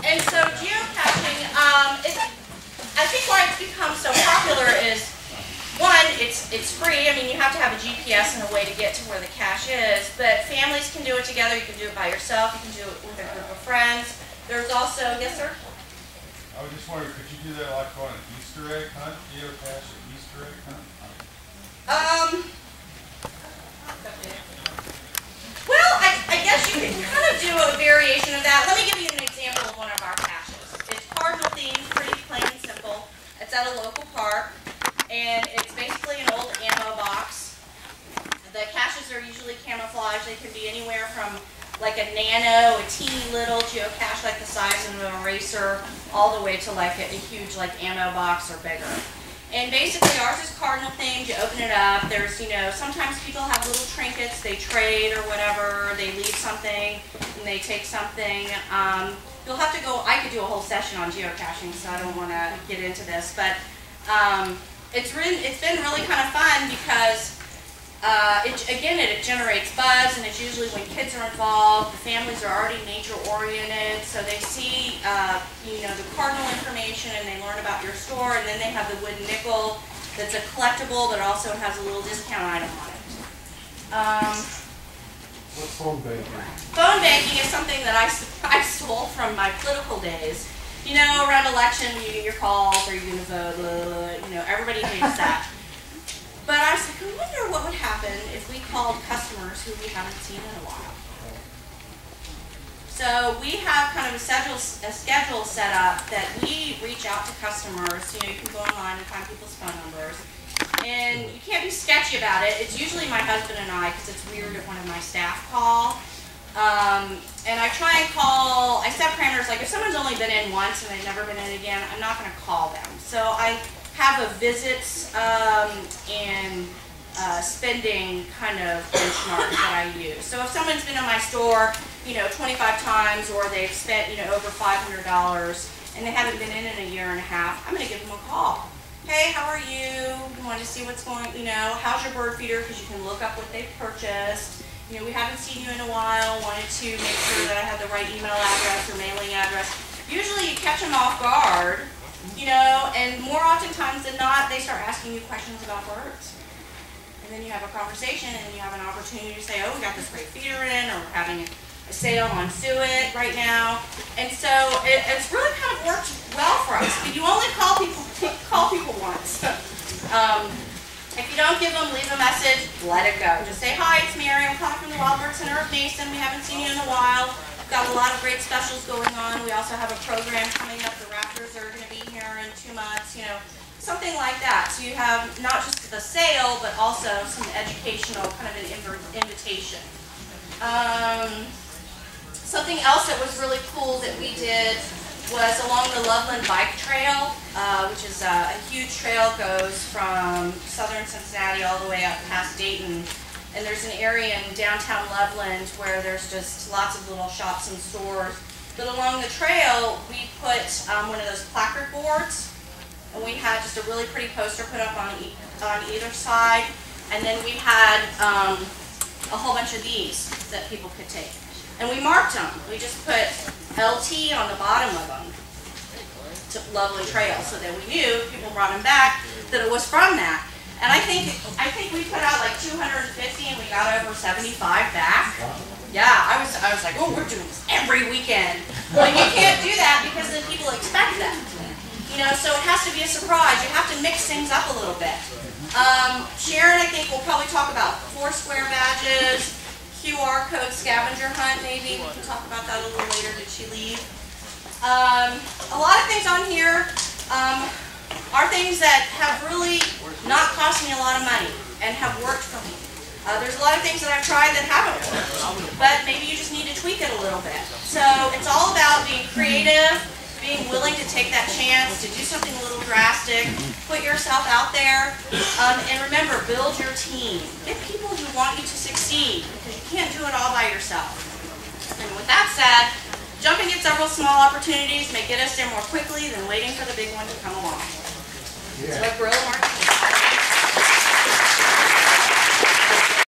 And so geocaching, I think why it's become so popular is, one, it's free. I mean, you have to have a GPS and a way to get to where the cache is, but families can do it together. You can do it by yourself. You can do it with a group of friends. There's also, yes, sir? I was just wondering, could you do that like on an Easter egg hunt, geocache an Easter egg hunt? Well, I guess you can kind of do a variation of that. Let me give you an example of one of our caches. It's cardinal themed, pretty plain and simple. It's at a local park, and it's basically an old ammo box. The caches are usually camouflaged. They can be anywhere from like a nano, a teeny little geocache like the size of an eraser, all the way to like a huge like ammo box or bigger. And basically ours is cardinal themed. You open it up, there's, you know, sometimes people have little trinkets, they trade or whatever, they leave something and they take something. You'll have to go, I could do a whole session on geocaching, so I don't want to get into this, but it's been really kind of fun because it generates buzz, and it's usually when kids are involved. The families are already nature oriented, so they see you know, the cardinal information, and they learn about your store, and then they have the wooden nickel that's a collectible but also has a little discount item on it. What's phone banking? Phone banking is something that I stole from my political days. You know, around election you get your calls, or you're going to vote, blah, blah, blah, you know, everybody hates that. But I was like, I wonder what would happen if we called customers who we haven't seen in a while. So we have kind of a schedule set up that we reach out to customers. You know, you can go online and find people's phone numbers. And you can't be sketchy about it. It's usually my husband and I, because it's weird if one of my staff call. And I try and call, I set parameters, like if someone's only been in once and they've never been in again, I'm not going to call them. So I have a visits and spending kind of benchmark that I use. So if someone's been in my store, you know, 25 times, or they've spent, you know, over $500 and they haven't been in a year and a half, I'm going to give them a call. Hey, how are you? You want to see what's going, you know, how's your bird feeder? Because you can look up what they've purchased. You know, we haven't seen you in a while. Wanted to make sure that I have the right email address or mailing address. Usually you catch them off guard. You know, and more oftentimes than not, they start asking you questions about birds. And then you have a conversation, and you have an opportunity to say, oh, we got this great feeder in, or we're having a sale on suet right now. And so it's really kind of worked well for us. But you only call people once. If you don't give them, leave a message, let it go. Just say, hi, it's Mary. I'm calling from the Wild Bird Center of Mason. We haven't seen you in a while. Got a lot of great specials going on. We also have a program coming up. The Raptors are going to be here in 2 months, you know, something like that. So you have not just the sale, but also some educational, kind of an invitation. Something else that was really cool that we did was along the Loveland Bike Trail, which is a huge trail, goes from southern Cincinnati all the way up past Dayton. And there's an area in downtown Loveland where there's just lots of little shops and stores. But along the trail, we put one of those placard boards, and we had just a really pretty poster put up on either side. And then we had a whole bunch of these that people could take. And we marked them. We just put LT on the bottom of them to Lovely Trail, so that we knew if people brought them back that it was from that. And I think we put out like 250, and we got over 75 back. Yeah, I was like, oh, we're doing this every weekend. Well, you can't do that because then people expect that. You know, so it has to be a surprise. You have to mix things up a little bit. Sharon, I think, will probably talk about Foursquare badges, QR code scavenger hunt, maybe. We can talk about that a little later. Did she leave? A lot of things on here are things that have really not cost me a lot of money and have worked for me. There's a lot of things that I've tried that haven't worked, but maybe you just need to tweak it a little bit. So it's all about being creative, being willing to take that chance to do something a little drastic, put yourself out there, and remember, build your team. Get people who want you to succeed, because you can't do it all by yourself. And with that said, jumping at several small opportunities may get us there more quickly than waiting for the big one to come along. Yeah. So, Guerilla marketing.